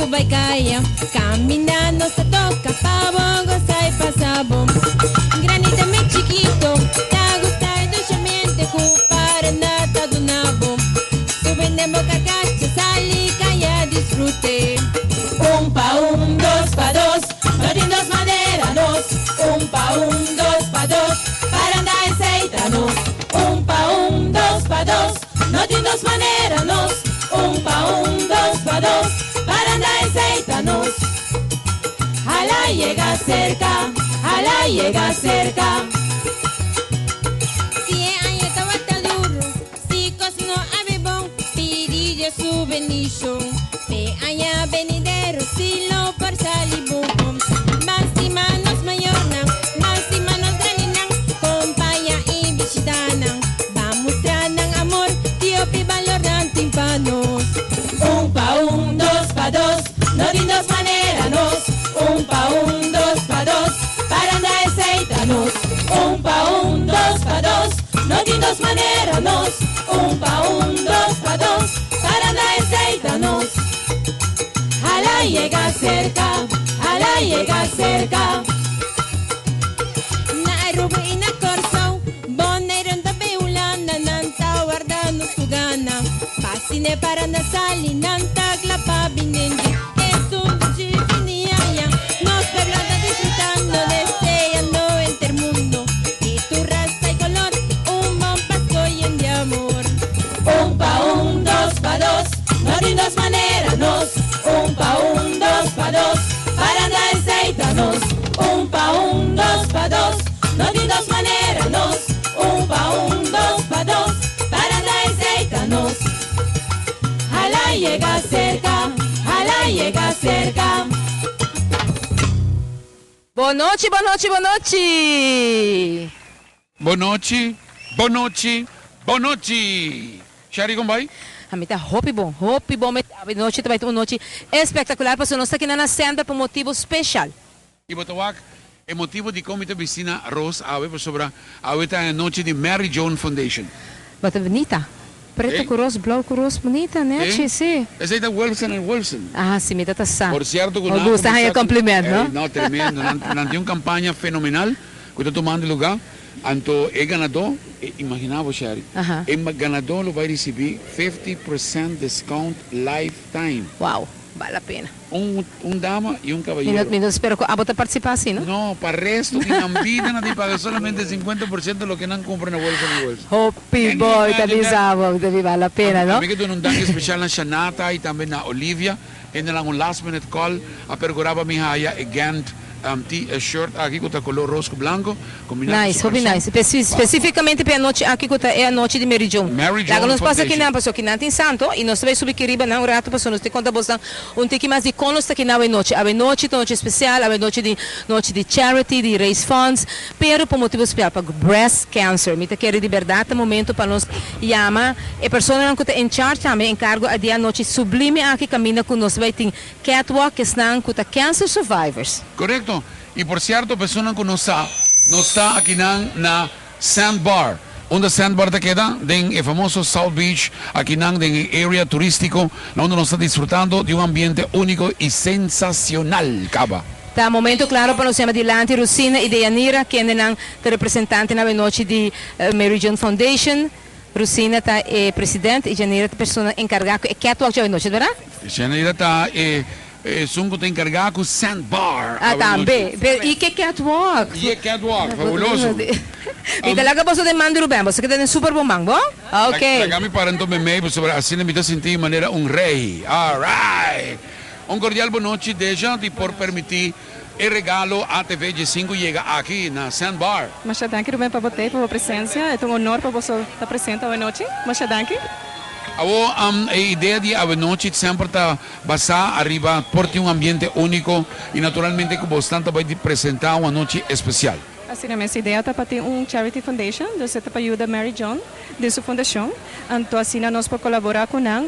Subaikaya, caminando se toca, pavo, goza y pasabo. Granito me chiquito, te gusta y dulcemente, para nada do nabo. Suben de boca cacha, sali, calla, disfrute. Dos pa dos, no tiene dos maneras, dos. Dos pa dos, para andar aceitanos. Dos pa dos, no tiene dos maneras, dos. Dos pa dos, para andar aceitanos. Jala llega cerca, jala llega cerca. Si hay estaba tan duro, si no habe bon, pirilla su bendición. Pe allá venidero, si lo por salibum. Más y manos mayornan, más y manos graninan, compaya y bichitanan. Vamos tranan amor, tío pi valoran timpanos. Dos pa dos, no tiene dos maneras, nos. Dos pa dos, para andar aceitanos. Dos pa dos, no tiene dos maneras, nos. Dos pa dos, para andar aceitanos. Jala llega cerca, jala llega cerca. Na rubo y na corso, bonero da beulana, nanta guardando su gana. Pasine para na sali, nanta glapa binendi. Es un chifinia ya, nos hablando disfrutando, deseando entre el mundo. Y tu raza y color, un bon pasco y en de amor. Dos pa dos, no tiene dos maneras, nos. Dos pa dos, para andar aceitanos. Dos pa dos, no tiene dos maneras, nos. Dos pa dos, para andar aceitanos. Jala llega cerca, jala llega cerca. Bonochi, bonochi, bonochi. Bonochi, bonochi, bonochi. Shari Gombay? Amita, hopi bom, noite também uma noite espetacular, para nós estar aqui na Senda por motivo especial. E Botawak, é motivo de comité vicina Rose Ave por sobre a noite de Mary Joan Foundation. Bota bonita. Preto com rosa, blau com rosa, bonita, né? Sim. Essa é da Wilson and Wilson. Ah, sim, me dá taça. Por certo, que gusta aí cumprimento, não? Não, tremendo. Não tem uma campanha fenomenal que está tomando lugar. Anto, é ganador, imaginava, Shari, é ganador vai receber 50% discount lifetime. Uau, vale a pena. Dama e caballero. Me espero que a bota participar assim, não? No, para el resto, que no piden a pagar solamente 50% de lo que no compran a bolsa ni bolsa. Hopi boy, te avisaba, te vale a pena, não? A mí que tu não dá especial na Shanata e também na Olivia, e na um last minute call, a perguraba mi haya e Gant shirt aqui com o color rosco branco. Nice, hope nice. Especificamente para a noite, aqui é a noite de Mary Joan. Agora nós passa aqui não, pessoal, que não tem santo, e nós vamos subir aqui riba não rato, pessoal, nós te conta bastante tique mais de conos aqui na noite. A noite especial, a noite de charity, de raise funds, pero por motivo especial para breast cancer. Me te quero de verdade momento para nós chama e pessoa que está em charge também encargo a dia noite sublime aqui caminha com nós vai ter catwalk que estão com cancer survivors. Correcto. Y por cierto, persona que no está aquí na Sandbar. Onde Sandbar te queda, en el famoso South Beach, aquí en el área turístico, donde nos está disfrutando de un ambiente único y sensacional, Caba. Tá, momento claro para nós chamar de Lanti, Rosina e Deyanira, que são representantes na noite de Mary Joan Foundation. Rosina está presidente e Deyanira é pessoa encarregada. É catwalk de noite, verdade? Deyanira está Sungo está encargado com Sandbar. Ah, também. E que catwalk? E catwalk, fabuloso. E talaga você de mandro bem, você que tem super bom mango? Ok. Kami parang to meme, assim me dá sentir de maneira rei. All right. Um cordial boa noite, Deja, e por permitir o regalo a TV G5 chega aqui na Sandbar. Mas danke, Ruben, para você, pela presença. É um honor para você estar presente hoje noite. Mas danke. A ideia de a noite sempre está basada arriba por ter ambiente único e naturalmente que bastante vai apresentar uma noite especial. Assim, a minha ideia é para ter charity foundation, você para ajudar Mary Joan de sua fundação. Então, assim, nós podemos colaborar com ela,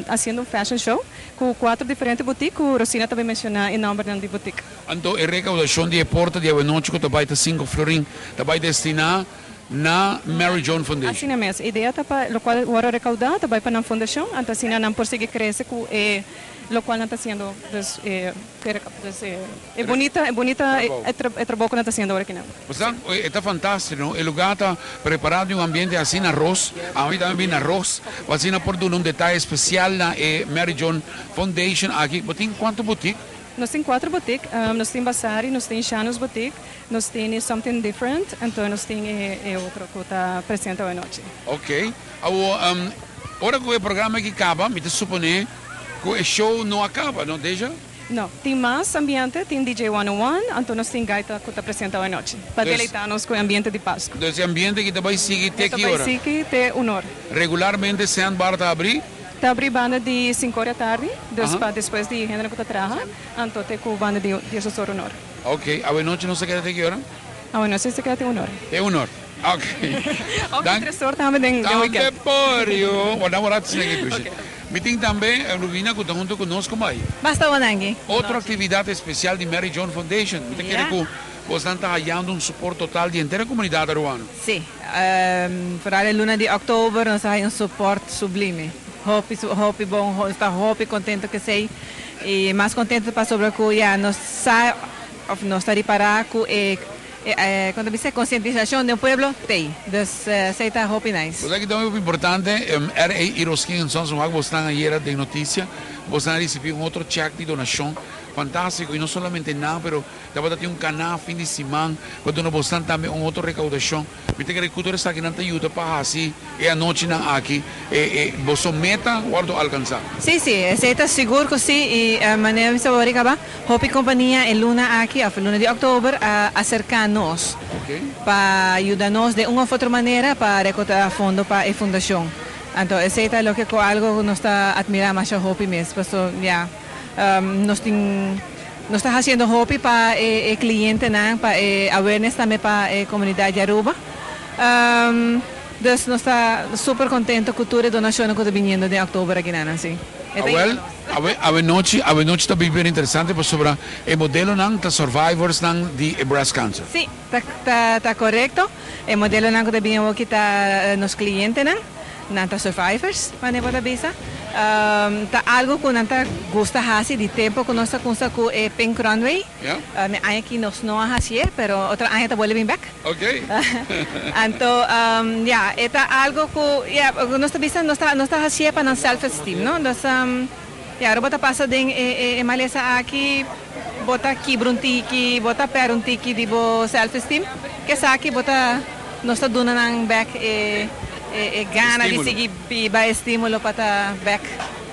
fazendo fashion show com 4 diferentes boutiques, que Rosina também mencionou em nome de boutique. Então, a recaudação de porta de a noite que vai ter 5 florin, vai destinar na Mary John Foundation. Assim mesmo, a ideia tá para o qual o recaudar tá vai para a fundação, então assim não consegue crescer com lo qual não está sendo é bonita é trabalho que não está sendo agora aqui não. Está fantástico, ¿no? El lugar está preparado en un ambiente así en arroz, a mí también viene arroz, así por un detalle especial na Mary John Foundation aquí. ¿Tiene cuánto boutique? Nós temos 4 boutiques, nós temos Basari, nós temos Chanos Boutique, nós temos Something Different, então nós temos outro que está presente hoje à noite. Ok. Agora que o programa aqui acaba, me supõe que o show não acaba, não deixa? Não, tem mais ambiente, tem DJ 101, então nós temos gaita que está presente hoje à noite, para deleitar-nos com o ambiente de Páscoa. Então esse ambiente que também sigue até que hora? Também sigue até 1 hora. Regularmente Sandbar está abrindo? Está abrindo banda de 5 horas da tarde, depois de gênero que está trabalhando, então tem com banda de 10 horas 1 hora. Ok, a noite não se queda até que hora? A noite se queda até 1 hora. É 1 hora. Ok. Ok, 3 horas também de weekend. Temporio. O namorado se aqui. Me tem também a Rubina que está junto conosco aí. Basta Wanangi. Outra atividade especial de Mary John Foundation. Me quer que você está hallando suporte total de inteira comunidade peruana. Sim, para a luna de outubro nós temos suporte sublime. Hopi bom, está hopi contente que sei e mais contente para sobre que já nós está reparar que quando dice conscientização do povo tem, sei está hopi nice. Pues aqui também é importante Iroskin em São João, você está aí de notícia, você está recebendo outro cheque de donação fantástico, e não somente nada, pero dapat ter canal fim de semana, quando nós estamos também outra recaudação. Viste que a agricultura está aqui não te ajuda para assim, e a noite na aqui, você meta, guardo alcançar. Sim, está seguro que sim, e a maneira de saber que Hopi Companhia é luna aqui, a luna de outubro, a acercar-nos, para ajudar-nos de uma ou outra maneira para recaudar fundo para a fundação. Então, esse é o que algo que nós está admirando mais a Hopi mesmo, porque já nós estamos fazendo Hopi para o cliente, para awareness também para a comunidade de Aruba. Então, nós estamos super contentes com toda a donação que está vindo de outubro aqui, assim. A noite está bem interessante sobre o modelo de survivors de breast cancer. Sim, está correto. O modelo que está vindo aqui está nos clientes, nanta survivors, para poder bisa. Tá algo que nanta gusta fazer de tempo que nós consta com Pink Runway. Me aqui nós não fazia, pero outra ano tá voltando back. Ok. Então, é algo que nós bisa nós tá fazia para self esteem, não? Nós robota passa de malesa aqui, bota quebra um tiki, bota per um tiki de bo self esteem, que sabe bota nós tá dando nang back gana de seguir para estímulo para back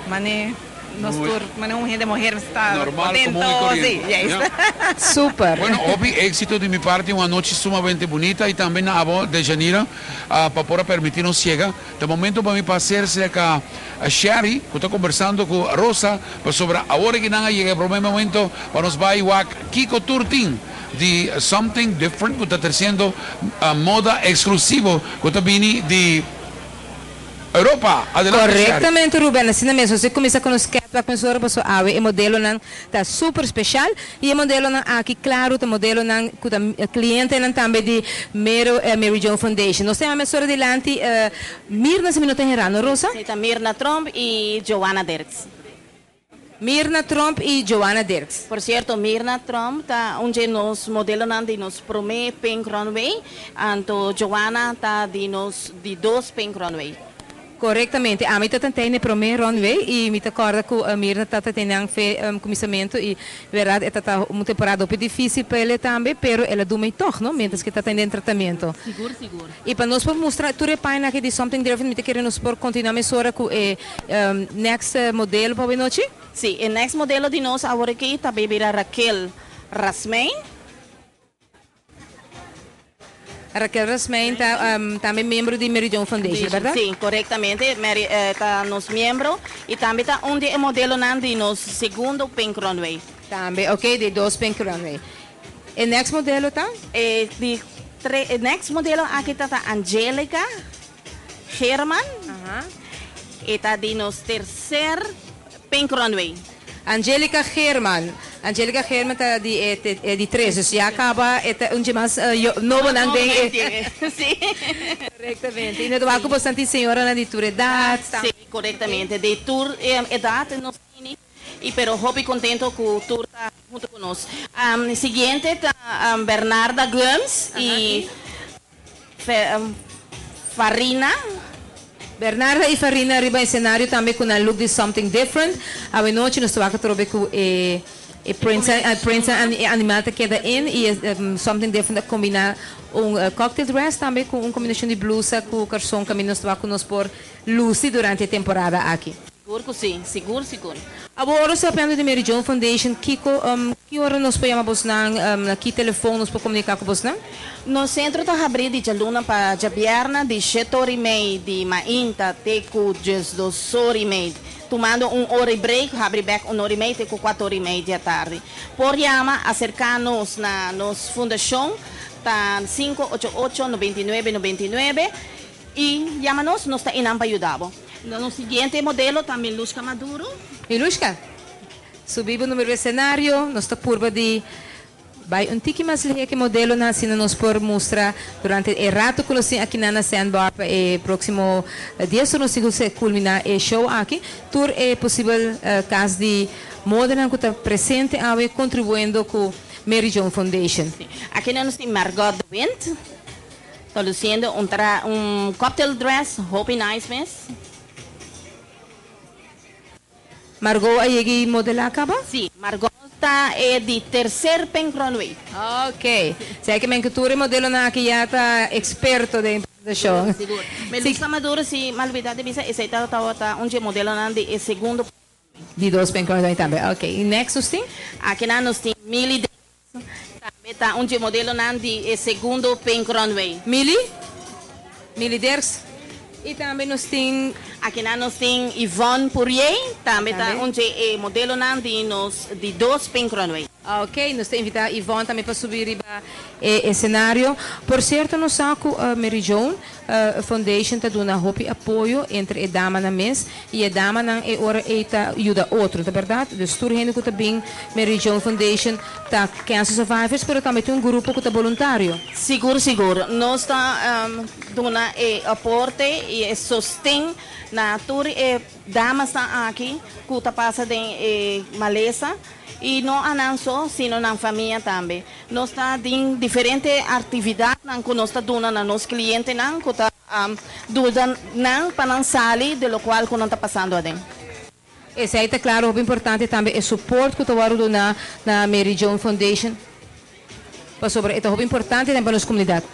mane nós tur mane gente mulher está normal, contento sí, Super. Bueno, obvio éxito de mi parte, una noche sumamente bonita y también a vos de Janira para poder permitirnos llegar. De momento para mí pasar cerca a Sherry, que está conversando con Rosa, pues sobre ahora que nada llega el primer momento para nos va a Kiko Turtin de Something Different, que está haciendo moda exclusivo, que está viniendo de Europa. Adelante, Corretamente, Sherry. Ruben, assim mesmo. Você começa com os catwalk, pessoa a o modelo não tá super especial e o modelo não aqui claro, o modelo não o cliente não também de Mary John Foundation. Nós temos a pessoa delante Mirna se minuto errando, Rosa? Está Mirna Trump e Joanna Derks. Mirna Trump e Joanna Derks. Por certo, Mirna Trump está onde nos modelo não de nos prome Pink Runway, então Joanna está de nos de 2 Pink Runway. Corretamente. A mim também no primeiro runway e me acorda que a Mirna tem começamento e verdade é uma temporada um difícil para ele também, pero ela dorme toch, não? Mientras que está tendo tratamento. Seguro. E para nós mostrar tudo página aqui de Something Different, me queremos por continuar mesora com o next modelo para a noite? Sim, o next modelo de nós agora aqui está bebê Raquel Rasmein. Raquel Rasmein também membro de Mary John Foundation, verdade? Sim, corretamente. Está nos membro e também está onde é modelo de nos segundo Pink Runway. Também, ok, de 2 Pink Runway. E next modelo tá? O next modelo aqui está Angélica Herman. E está de nos terceiro Pink Runway. Angélica Herman. Angelica Germa está de 13, se acaba um dia mais novo não tem. Sim. Corretamente. E não há bastante senhora na de tua idade. Sim, corretamente. De tua idade não tem. E pero hobby contento que o tour está junto conosco. Seguinte está Bernarda Gomes e Farina. Bernarda e Farina arriba em cenário também com um look de something different. A noite nós estamos a trocar com prensa animada que queda in e something different combinar cocktail dress também com uma combinação de blusa com garçom que nós estamos conosco por Lucy durante a temporada aqui. Seguro que sim, seguro. Agora, se aprende de Mary John Foundation, que hora nós podemos chamar aqui telefone, nós podemos comunicar com você? No centro está abrindo de luna para Jabierna, de 7h30 de mainta, até com 2h30. Tomando hora break, abre back 1h30 até com 4h30 da tarde. Por chama, acercar-nos na nossa fundação, tá 588-9999 e chama-nos, nós está indo para ajudar. No seguinte modelo também Lushka Maduro. E Lushka, subimos no meu cenário, nós está curva de vai tiki mais que modelo na cena nos por mostrar durante o rato que nós aqui na Sandbar e próximo dia só nós se culminar o show aqui. Tour é possível caso de modelo que está presente e contribuindo com Mary John Foundation. Aqui nós temos Margot Wind, está luciendo cocktail dress, Hope Nice Miss. Margot aí modelo acaba? Sim, Margot está de terceiro pink runway. Ok. Sei que mencultura modelo na que já está experto dentro do show. Seguro. Melissa Maduro, se malvidade bisa, esse está onde modelo na de segundo. De 2 pink runway também. Ok. E next tem? Aqui nós temos Millie também está onde modelo na de segundo pink runway. Millie Ders. E também nós temos aqui nós temos Yvonne Poirier, também está onde é modelo de 2 pink runway. Ok, nós temos invitar Yvonne também para subir o cenário. Por certo, nós saco Mary John Foundation está dando apoio entre a dama na mês e a dama na hora está ajuda outro, tá verdade? Do estudo que está bem Mary John Foundation está cancer survivors, mas também tem grupo que está voluntário. Seguro. Nós está dando aporte e sustém na tour damas está aqui que está passando em maleza. E não só, sino na família também. Nós estamos em diferentes atividades que nós estamos dando a nossos clientes, que está dando para não sair do qual que não está passando ali. Esse aí está claro, o importante também é o suporte que está dando na Mary John Foundation. Sobre, é importante também para a nossa comunidade.